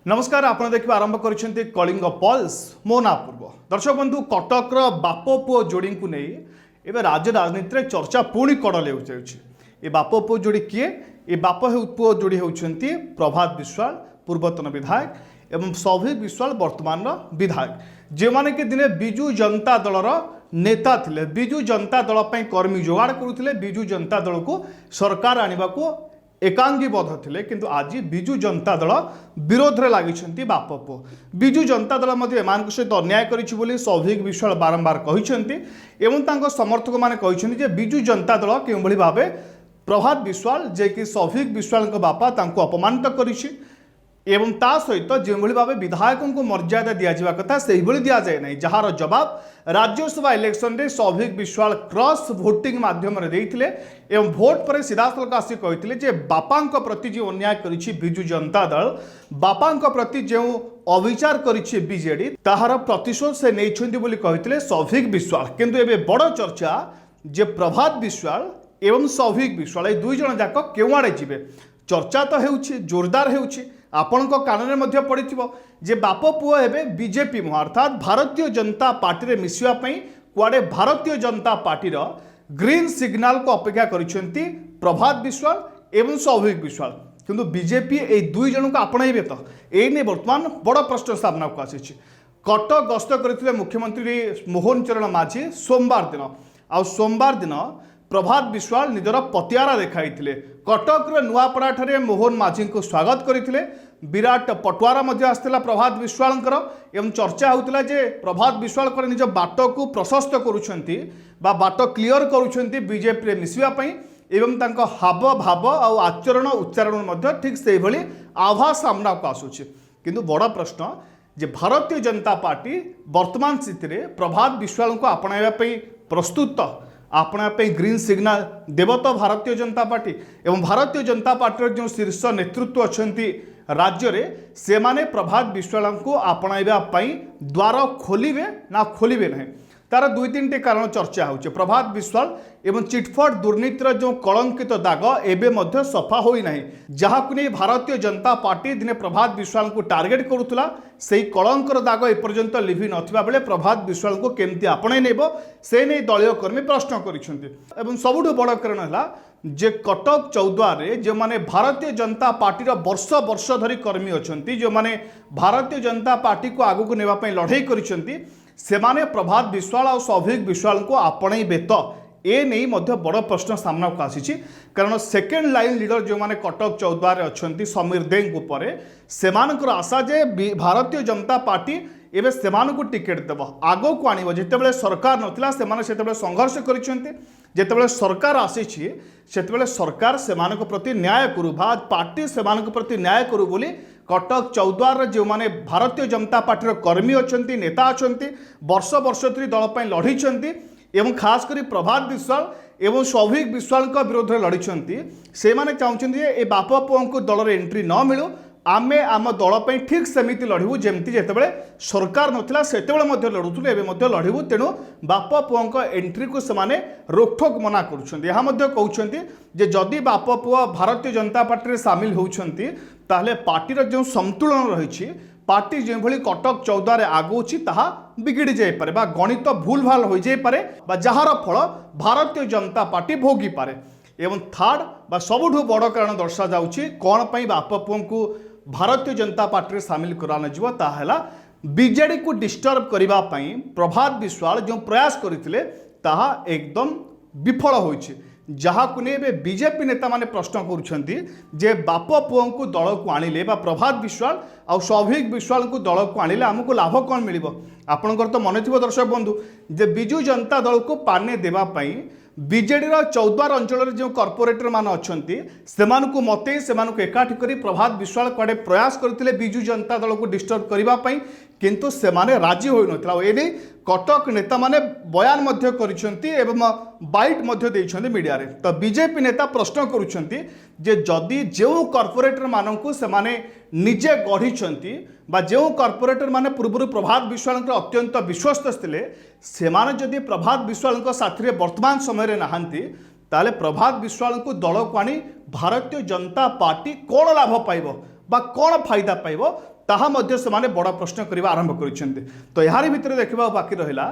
नमस्कार आपण देखिए आरंभ कर कलिंग पल्स मो ना पूर्व दर्शक बंधु कटकर बाप पुओ जोड़ी को नहीं एवं राज्य राजनीति में चर्चा पुणी कड़ल ये बाप पुओ जोड़ी किए ये बाप पुओ जोड़ी होती प्रभात विश्वाल पूर्वतन विधायक एवं सौभिक विश्वाल वर्तमान विधायक जो माने कि दिने बिजु जनता दलर नेता थिले बिजु जनता दल कर्मी जोगाड़ करुले बिजु जनता दल को सरकार आने को एकांगीबद्ध थे किंतु आज बिजु जनता दल विरोध में लगी बाप पुओ बिजु जनता दल एम सहित अन्याय कर सौभिक विश्वाल बारंबार कहते समर्थक मैंने बिजु जनता दल क्यों भाव प्रभात विश्वाल जे कि सौभिक विश्वाल बापा अपमानित करिछि एवं ता सहित जो भाव विधायकों को मर्यादा दि जावा कथा से दि जाए ना जार जवाब राज्यसभा इलेक्शन रे सौभिक विश्वाल क्रॉस वोटिंग माध्यम एवं भोट पर सीधासलख आसी कहते बापा प्रति जो अन्याय करिछि बिजु जनता दल बापा प्रति जो अविचार करिछि बीजेडी ताहार प्रतिशोध से नहीं कहते सौभिक विश्वाल किंतु एबे बड़ चर्चा जे प्रभात विश्वाल एवं सौभिक विश्वाल ये दुई जन जाक केउ आड़े जिवे चर्चा तो हेउछि जोरदार हेउछि आपण कान में पड़ी जे बाप पुओ एवं बीजेपी मुह अर्थात भारतीय जनता पार्टी रे मिसिवा पई कुआडे भारतीय जनता पार्टी रो ग्रीन सिग्नल को अपेक्षा करिसेंती प्रभात विश्वाल एवं सौभिक विश्वाल किंतु बीजेपी ए दुई जन को आपणाइबे तो एने वर्तमान बड़ प्रश्न सामना को आसी कटक गस्त करथिले मुख्यमंत्री मोहन चरण माझी सोमवार दिन प्रभात विश्वाल निजर पतियारा देखाई कटक नुआपड़ा ठारे मोहन माझी को स्वागत करते विराट पटुआरा आसला प्रभात विश्वाल एवं चर्चा होता जे प्रभात विश्वाल निज बाट को प्रशस्त करुँच बाट क्लीयर करुँच बीजेपी मिसवाई एवं तांको हाव भाव और आचरण उच्चारण ठीक से भली आभा सामना को आसूची किंतु बड़ प्रश्न जे भारतीय जनता पार्टी वर्तमान स्थिति में प्रभात विश्वाल को आपणाइबा प्रस्तुत आपना ग्रीन सिग्नल देव तो भारतीय जनता पार्टी एवं भारतीय जनता पार्टी जो शीर्ष नेतृत्व अच्छा राज्य रे से माने प्रभात विश्वाल को आपणाइबा द्वार खोलिबे ना खोलिबे नहीं तार दुई तीन टी कारण चर्चा होचे प्रभात विश्वाल एवं चिटफंड दुर्नीतिर जो कलंकित दाग एबे मध्य सफा होई नहीं जहाकु नहीं भारतीय जनता पार्टी दिने प्रभात विश्वाल को टार्गेट करुला से कलंकर दाग एपर्यंत लिभि नथिबा बेले प्रभात विश्वाल को केमती आपणे नेबो से नहीं दलीय कर्मी प्रश्न करिसेंती एवं सबुठु बड़ कारण है जे कटक चौद्वार जो माने भारतीय जनता पार्टी वर्ष वर्ष धरी कर्मी अच्छा जो माने भारतीय जनता पार्टी को आगू नेबा पई लड़ाई करिसेंती सेमाने प्रभात विश्वाल और सौभिक विश्वाल को आपणइबे तो ए नहीं मध्य बड़ प्रश्न सामना को आसी कारण सेकेंड लाइन लीडर जो माने कटक चौद्वार अच्छा समीर देंग उपर सेमानकर आशा जे भारतीय जनता पार्टी एवं सेमानकु टिकेट देव आगो को आनिबो जेतेबेले सरकार नथिला सेमाने सेतेबेले संघर्ष करिसेंती जेतेबेले सरकार आसीछि सेतेबेले सरकार सेमानक प्रति न्याय करू भाज पार्टी सेमानक प्रति न्याय करू बोली कटक चौद्वार जो माने भारतीय जनता पार्टी कर्मी अच्छा नेता अच्छा वर्ष वर्ष धरी दल पर लड़ी एवं खास करी प्रभात विश्वाल एवं सौभिक विश्वाल विरोध में लड़ी से माने चाहते ये बाप पुओं को दल एंट्री न मिलू आमे आम दल पर ठीक सेमिति लड़ू जमती जितेबाला सरकार नथिला सेतेबेले लड़ुथुलु एबे मध्य लड़ू तेणु बाप पुओं एंट्री को सेमाने रोकठोक मना कहते जे जदि बाप पुओ भारतीय जनता पार्टी सामिल होउछंती ताहले पार्टीर जो संतुलन रही पार्टी जो भली कटक चौद्वार आगुची ताहा बिगिड़ी जाइपे गणित भूल भाल हो जाइपे जार फल भारतीय जनता पार्टी भोगी पारे एवं थर्ड बा सबुठु बड़ कारण दर्शा जाउची कौन पई बाप पुओं को भारतीय जनता पार्टी सामिल कराना जीव ताहला बीजेडी को डिस्टर्ब करबा पई प्रभात विश्वाल जो प्रयास करथिले ताहा एकदम विफल होइछि जहाकु ने बीजेपी नेता माने प्रश्न करुछंती जे बाप पुओं को दल को आनिले बा प्रभात विश्वाल और सौभिक विश्वाल को दल को आनिले हमको लाभ कौन मिलिबो आपनकर तो मन थिबो दर्शक बंधु जे बिजु जनता दल को पाने देबा पई बीजेडी चौद्वार अंचल जो कॉर्पोरेटर मान अच्छा से मते से एकाठी करी प्रभात विश्वाल कड़े प्रयास करते बिजु जनता दल को डिस्टर्ब करने किंतु से माने राजी हो नथिला एने कटक नेता माने बयान मध्य करिसेंती एवं बाइट मध्य देइछन्ती मीडिया रे तो बीजेपी नेता प्रश्न करुछन्ती जे जदि जो कॉर्पोरेटर माननकु से माने निजे गढ़िछन्ती बा जो कॉर्पोरेटर माने पूर्व प्रभात विश्वाल अत्यंत विश्वस्त थिले से माने जदि प्रभात विश्वाल साथी वर्तमान समय नहांती ताले प्रभात विश्वाल को दल को आनी भारतीय जनता पार्टी कौन लाभ पाइब बा कौन फायदा पाइब ତାହା ମଧ୍ୟ ସେମାନେ ବଡ଼ ପ୍ରଶ୍ନ କରିବା ଆରମ୍ଭ କରିଛନ୍ତି। ତ ଏହାରି ଭିତରେ ଦେଖିବାକୁ ବାକି ରହିଲା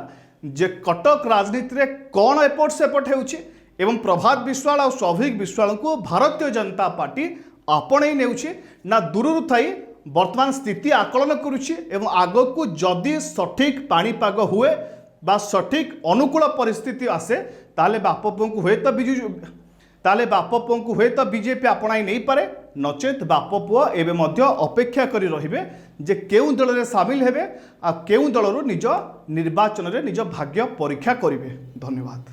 ଯେ କଟକ ରାଜନୀତିରେ କ'ଣ ଏପଟ ସେପଟ ହେଉଛି ଏବଂ ପ୍ରଭାତ ବିଶ୍ୱାଳ ଆଉ ସ୍ୱାଭାବିକ ବିଶ୍ୱାଳଙ୍କୁ ଭାରତୀୟ ଜନତା ପାର୍ଟି ଆପଣେଇ ନେଉଛି ନା ଦୂରରୁ ଥାଇ ବର୍ତ୍ତମାନ ସ୍ଥିତି ଆକଳନ କରୁଛି ଏବଂ ଆଗକୁ ଯଦି ସଠିକ୍ ପାଣିପାଗ ହୁଏ ବା ସଠିକ୍ ଅନୁକୂଳ ପରିସ୍ଥିତି ଆସେ ତାହେଲେ ବାପପୁଅଙ୍କୁ ହୁଏତ ବିଜେପି ଆପଣାଇ ନେଇପାରେ, ନଚେତ୍ ବାପପୁଅ ଏବେ ମଧ୍ୟ ଅପେକ୍ଷା କରି ରହିବେ ଯେ କେଉଁ ଦଳରେ ସାମିଲ ହେବେ ଆଉ କେଉଁ ଦଳରୁ ନିଜ ନିର୍ବାଚନରେ ନିଜ ଭାଗ୍ୟ ପରୀକ୍ଷା କରିବେ। ଧନ୍ୟବାଦ।